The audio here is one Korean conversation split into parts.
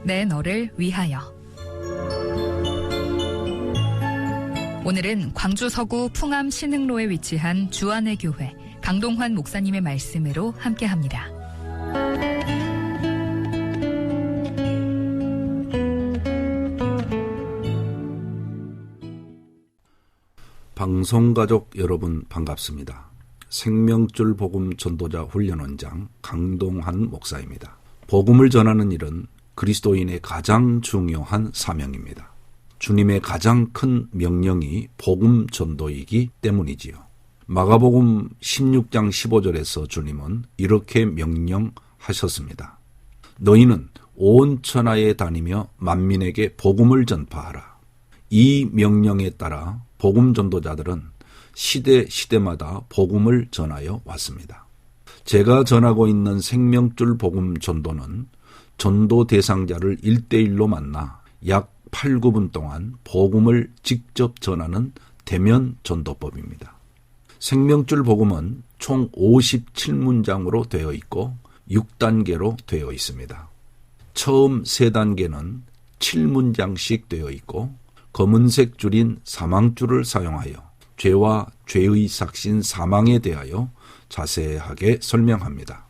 내 너를 위하여. 오늘은 광주 서구 풍암 신흥로에 위치한 주안의 교회 강동환 목사님의 말씀으로 함께합니다. 방송가족 여러분 반갑습니다. 생명줄 복음 전도자 훈련원장 강동환 목사입니다. 복음을 전하는 일은 그리스도인의 가장 중요한 사명입니다. 주님의 가장 큰 명령이 복음 전도이기 때문이지요. 마가복음 16장 15절에서 주님은 이렇게 명령하셨습니다. 너희는 온 천하에 다니며 만민에게 복음을 전파하라. 이 명령에 따라 복음 전도자들은 시대마다 복음을 전하여 왔습니다. 제가 전하고 있는 생명줄 복음 전도는 전도 대상자를 1대1로 만나 약 8, 9분 동안 복음을 직접 전하는 대면 전도법입니다. 생명줄 복음은 총 57문장으로 되어 있고 6단계로 되어 있습니다. 처음 3단계는 7문장씩 되어 있고 검은색 줄인 사망줄을 사용하여 죄와 죄의 삭신 사망에 대하여 자세하게 설명합니다.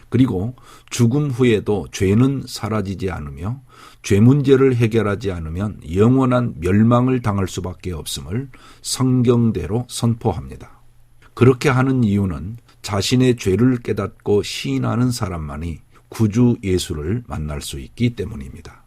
그리고 죽음 후에도 죄는 사라지지 않으며 죄 문제를 해결하지 않으면 영원한 멸망을 당할 수밖에 없음을 성경대로 선포합니다. 그렇게 하는 이유는 자신의 죄를 깨닫고 시인하는 사람만이 구주 예수를 만날 수 있기 때문입니다.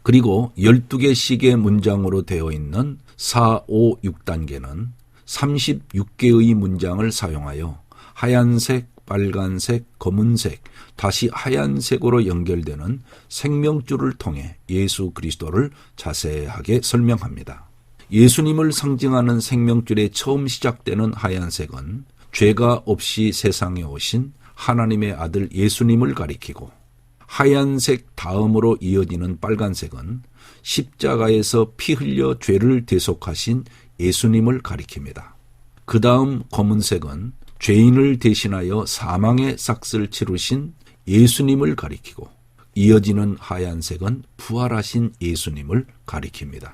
그리고 12개씩의 문장으로 되어 있는 4, 5, 6단계는 36개의 문장을 사용하여 하얀색, 빨간색, 검은색, 다시 하얀색으로 연결되는 생명줄을 통해 예수 그리스도를 자세하게 설명합니다. 예수님을 상징하는 생명줄의 처음 시작되는 하얀색은 죄가 없이 세상에 오신 하나님의 아들 예수님을 가리키고, 하얀색 다음으로 이어지는 빨간색은 십자가에서 피 흘려 죄를 대속하신 예수님을 가리킵니다. 그 다음 검은색은 죄인을 대신하여 사망의 삭슬 치르신 예수님을 가리키고, 이어지는 하얀색은 부활하신 예수님을 가리킵니다.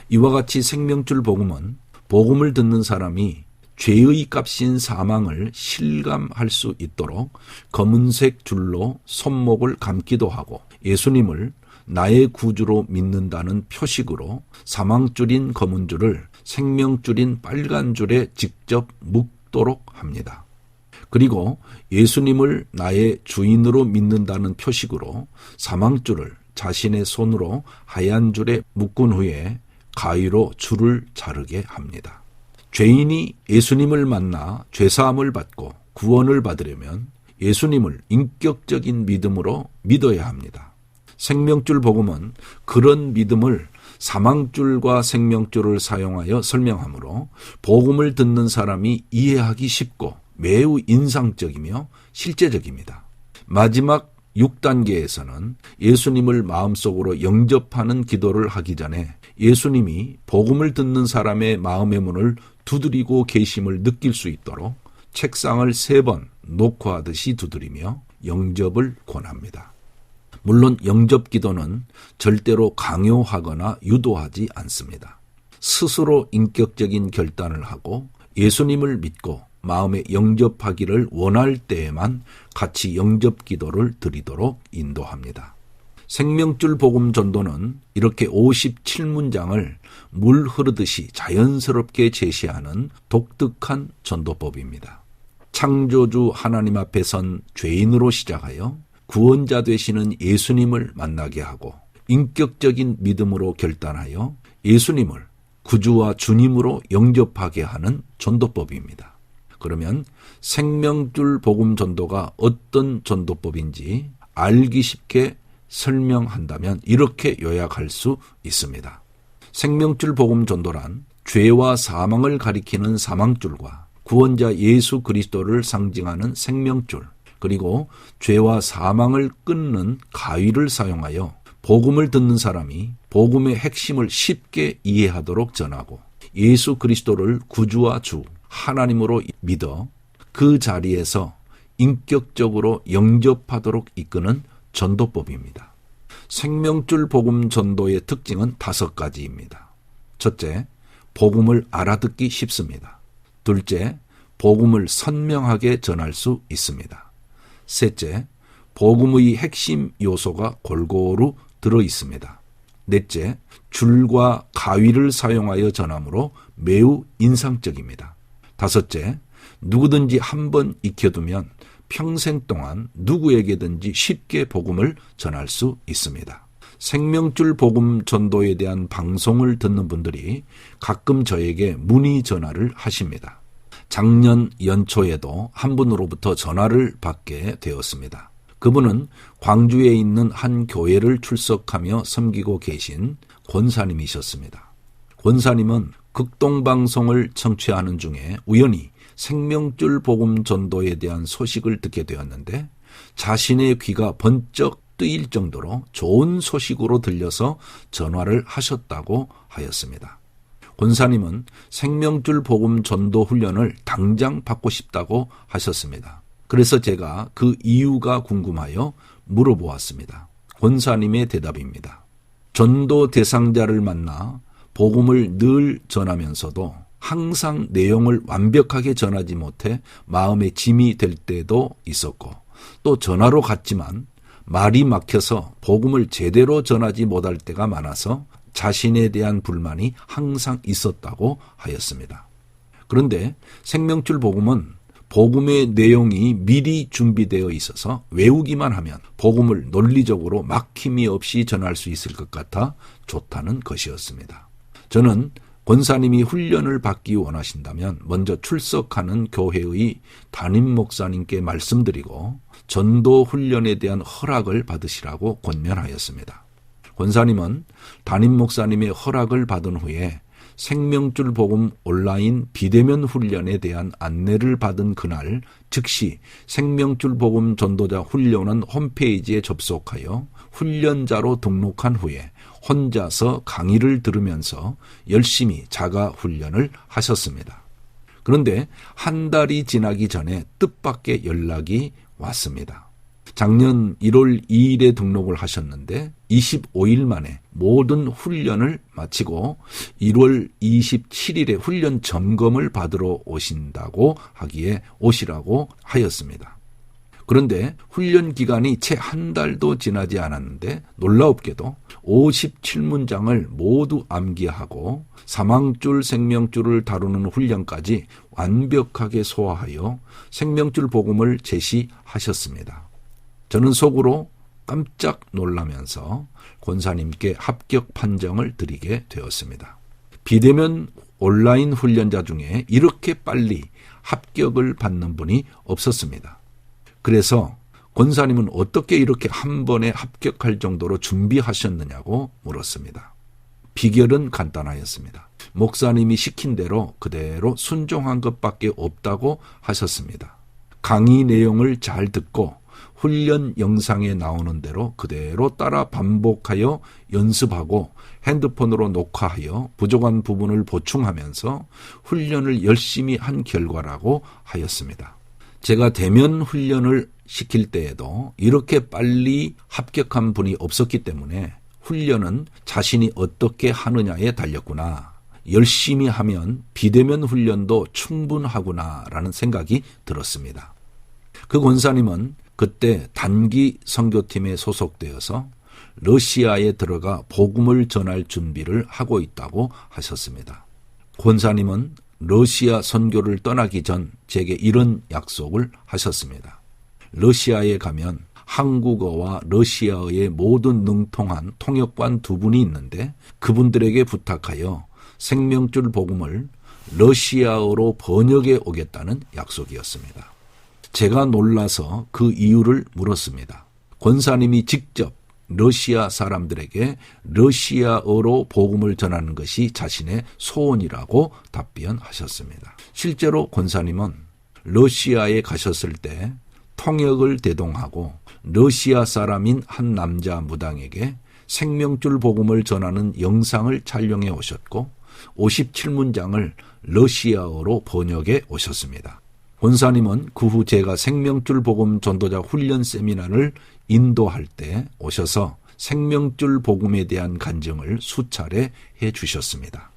이와 같이 생명줄 복음은 복음을 듣는 사람이 죄의 값인 사망을 실감할 수 있도록 검은색 줄로 손목을 감기도 하고, 예수님을 나의 구주로 믿는다는 표식으로 사망줄인 검은 줄을 생명줄인 빨간 줄에 직접 묶도록 합니다. 그리고 예수님을 나의 주인으로 믿는다는 표식으로 사망줄을 자신의 손으로 하얀 줄에 묶은 후에 가위로 줄을 자르게 합니다. 죄인이 예수님을 만나 죄사함을 받고 구원을 받으려면 예수님을 인격적인 믿음으로 믿어야 합니다. 생명줄 복음은 그런 믿음을 사망줄과 생명줄을 사용하여 설명하므로 복음을 듣는 사람이 이해하기 쉽고 매우 인상적이며 실제적입니다. 마지막 6단계에서는 예수님을 마음속으로 영접하는 기도를 하기 전에 예수님이 복음을 듣는 사람의 마음의 문을 두드리고 계심을 느낄 수 있도록 책상을 3번 녹화하듯이 두드리며 영접을 권합니다. 물론 영접 기도는 절대로 강요하거나 유도하지 않습니다. 스스로 인격적인 결단을 하고 예수님을 믿고 마음에 영접하기를 원할 때에만 같이 영접 기도를 드리도록 인도합니다. 생명줄 복음 전도는 이렇게 57문장을 물 흐르듯이 자연스럽게 제시하는 독특한 전도법입니다. 창조주 하나님 앞에 선 죄인으로 시작하여 구원자 되시는 예수님을 만나게 하고, 인격적인 믿음으로 결단하여 예수님을 구주와 주님으로 영접하게 하는 전도법입니다. 그러면 생명줄 복음 전도가 어떤 전도법인지 알기 쉽게 설명한다면 이렇게 요약할 수 있습니다. 생명줄 복음 전도란 죄와 사망을 가리키는 사망줄과 구원자 예수 그리스도를 상징하는 생명줄, 그리고 죄와 사망을 끊는 가위를 사용하여 복음을 듣는 사람이 복음의 핵심을 쉽게 이해하도록 전하고, 예수 그리스도를 구주와 주 하나님으로 믿어 그 자리에서 인격적으로 영접하도록 이끄는 전도법입니다. 생명줄 복음 전도의 특징은 5가지입니다. 첫째, 복음을 알아듣기 쉽습니다. 둘째, 복음을 선명하게 전할 수 있습니다. 셋째, 복음의 핵심 요소가 골고루 들어 있습니다. 넷째, 줄과 가위를 사용하여 전함으로 매우 인상적입니다. 다섯째, 누구든지 한번 익혀두면 평생 동안 누구에게든지 쉽게 복음을 전할 수 있습니다. 생명줄 복음 전도에 대한 방송을 듣는 분들이 가끔 저에게 문의 전화를 하십니다. 작년 연초에도 한 분으로부터 전화를 받게 되었습니다. 그분은 광주에 있는 한 교회를 출석하며 섬기고 계신 권사님이셨습니다. 권사님은 극동방송을 청취하는 중에 우연히 생명줄 복음 전도에 대한 소식을 듣게 되었는데 자신의 귀가 번쩍 뜨일 정도로 좋은 소식으로 들려서 전화를 하셨다고 하였습니다. 권사님은 생명줄 복음 전도 훈련을 당장 받고 싶다고 하셨습니다. 그래서 제가 그 이유가 궁금하여 물어보았습니다. 권사님의 대답입니다. 전도 대상자를 만나 복음을 늘 전하면서도 항상 내용을 완벽하게 전하지 못해 마음에 짐이 될 때도 있었고 또 전화로 갔지만 말이 막혀서 복음을 제대로 전하지 못할 때가 많아서 자신에 대한 불만이 항상 있었다고 하였습니다. 그런데 생명줄 복음은 복음의 내용이 미리 준비되어 있어서 외우기만 하면 복음을 논리적으로 막힘이 없이 전할 수 있을 것 같아 좋다는 것이었습니다. 저는 권사님이 훈련을 받기 원하신다면 먼저 출석하는 교회의 담임 목사님께 말씀드리고 전도 훈련에 대한 허락을 받으시라고 권면하였습니다. 권사님은 담임 목사님의 허락을 받은 후에 생명줄 복음 온라인 비대면 훈련에 대한 안내를 받은 그날 즉시 생명줄 복음 전도자 훈련원 홈페이지에 접속하여 훈련자로 등록한 후에 혼자서 강의를 들으면서 열심히 자가 훈련을 하셨습니다. 그런데 한 달이 지나기 전에 뜻밖의 연락이 왔습니다. 작년 1월 2일에 등록을 하셨는데 25일 만에 모든 훈련을 마치고 1월 27일에 훈련 점검을 받으러 오신다고 하기에 오시라고 하였습니다. 그런데 훈련 기간이 채 한 달도 지나지 않았는데 놀라웁게도 57문장을 모두 암기하고 사망줄, 생명줄을 다루는 훈련까지 완벽하게 소화하여 생명줄 복음을 제시하셨습니다. 저는 속으로 깜짝 놀라면서 권사님께 합격 판정을 드리게 되었습니다. 비대면 온라인 훈련자 중에 이렇게 빨리 합격을 받는 분이 없었습니다. 그래서 권사님은 어떻게 이렇게 한 번에 합격할 정도로 준비하셨느냐고 물었습니다. 비결은 간단하였습니다. 목사님이 시킨 대로 그대로 순종한 것밖에 없다고 하셨습니다. 강의 내용을 잘 듣고 훈련 영상에 나오는 대로 그대로 따라 반복하여 연습하고 핸드폰으로 녹화하여 부족한 부분을 보충하면서 훈련을 열심히 한 결과라고 하였습니다. 제가 대면 훈련을 시킬 때에도 이렇게 빨리 합격한 분이 없었기 때문에 훈련은 자신이 어떻게 하느냐에 달렸구나. 열심히 하면 비대면 훈련도 충분하구나라는 생각이 들었습니다. 그 권사님은 그때 단기 선교팀에 소속되어서 러시아에 들어가 복음을 전할 준비를 하고 있다고 하셨습니다. 권사님은 러시아 선교를 떠나기 전 제게 이런 약속을 하셨습니다. 러시아에 가면 한국어와 러시아어의 모든 능통한 통역관 2분이 있는데 그분들에게 부탁하여 생명줄 복음을 러시아어로 번역해 오겠다는 약속이었습니다. 제가 놀라서 그 이유를 물었습니다. 권사님이 직접 러시아 사람들에게 러시아어로 복음을 전하는 것이 자신의 소원이라고 답변하셨습니다. 실제로 권사님은 러시아에 가셨을 때 통역을 대동하고 러시아 사람인 한 남자 무당에게 생명줄 복음을 전하는 영상을 촬영해 오셨고 57문장을 러시아어로 번역해 오셨습니다. 권사님은 그 후 제가 생명줄 복음 전도자 훈련 세미나를 인도할 때 오셔서 생명줄 복음에 대한 간증을 수차례 해 주셨습니다.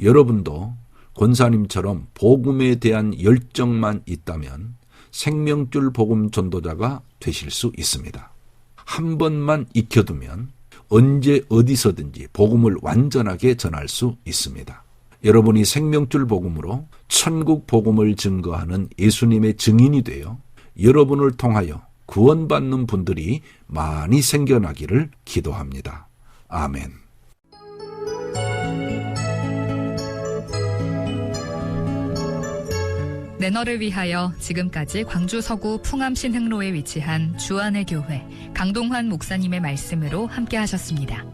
여러분도 권사님처럼 복음에 대한 열정만 있다면 생명줄 복음 전도자가 되실 수 있습니다. 한 번만 익혀두면 언제 어디서든지 복음을 완전하게 전할 수 있습니다. 여러분이 생명줄 복음으로 천국 복음을 증거하는 예수님의 증인이 되어 여러분을 통하여 구원받는 분들이 많이 생겨나기를 기도합니다. 아멘. 내너를 위하여 지금까지 광주 서구 풍암신흥로에 위치한 주안의 교회 강동환 목사님의 말씀으로 함께 하셨습니다.